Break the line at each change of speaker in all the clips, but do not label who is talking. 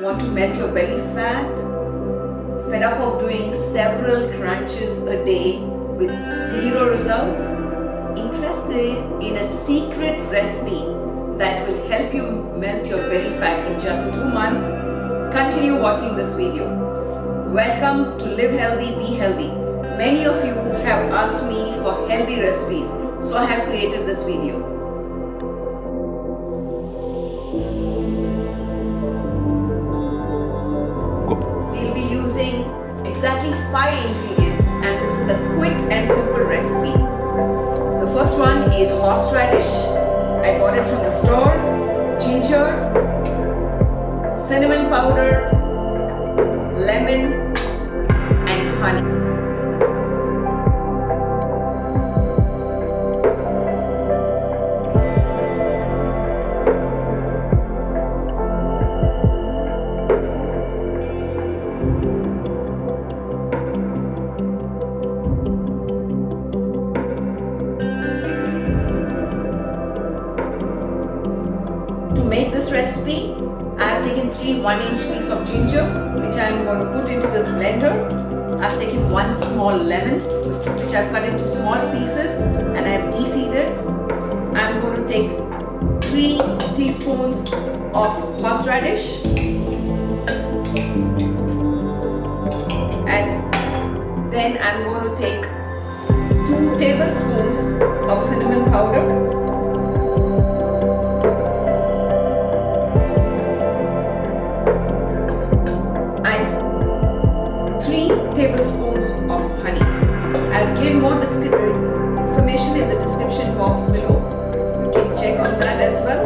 Want to melt your belly fat? Fed up of doing several crunches a day with zero results? Interested in a secret recipe that will help you melt your belly fat in just 2 months? Continue watching this video. Welcome to Live Healthy, Be Healthy. Many of you have asked me for healthy recipes, so I have created this video. We'll be using exactly 5 ingredients, and this is a quick and simple recipe. The first one is horseradish. I bought it from the store. Ginger, cinnamon powder, lemon, and honey. To make this recipe, I have taken 3 1-inch pieces of ginger, which I am going to put into this blender. I have taken 1 small lemon, which I have cut into small pieces, and I have de-seeded. I am going to take 3 teaspoons of horseradish, and then I am going to take 2 tablespoons of cinnamon powder, tablespoons of honey. I'll give more information in the description box below. You can check on that as well.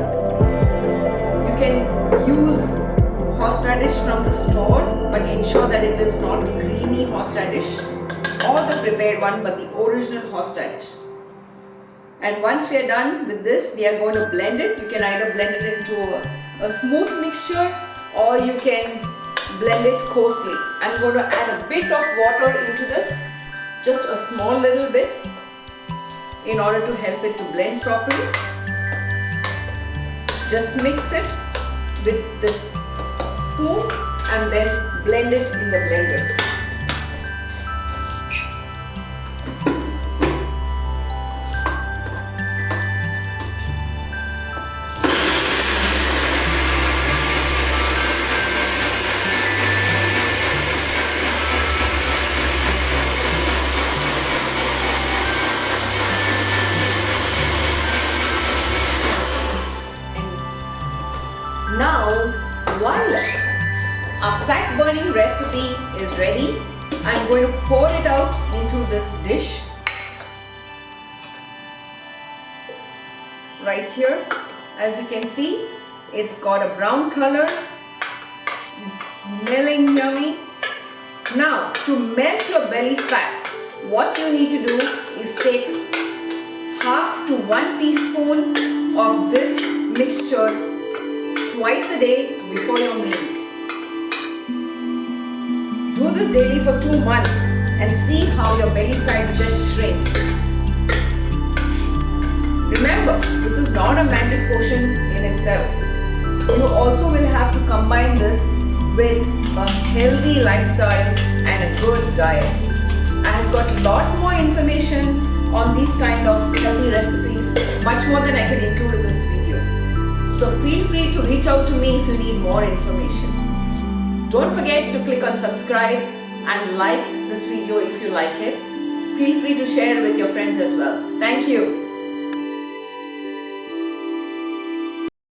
You can use horseradish from the store, but ensure that it is not creamy horseradish or the prepared one, but the original horseradish. And once we are done with this, we are going to blend it. You can either blend it into a smooth mixture, or you can blend it coarsely. I'm going to add a bit of water into this, just a small little bit, in order to help it to blend properly. Just mix it with the spoon and then blend it in the blender. Now, voila! Our fat burning recipe is ready. I'm going to pour it out into this dish right here. As you can see, it's got a brown color. It's smelling yummy. Now, to melt your belly fat, what you need to do is take half to 1 teaspoon of this mixture twice a day before your meals. Do this daily for 2 months and see how your belly fat just shrinks. Remember, this is not a magic potion in itself. You also will have to combine this with a healthy lifestyle and a good diet. I have got a lot more information on these kind of healthy recipes, much more than I can include in this video. So feel free to reach out to me if you need more information. Don't forget to click on subscribe and like this video if you like it. Feel free to share with your friends as well. Thank you.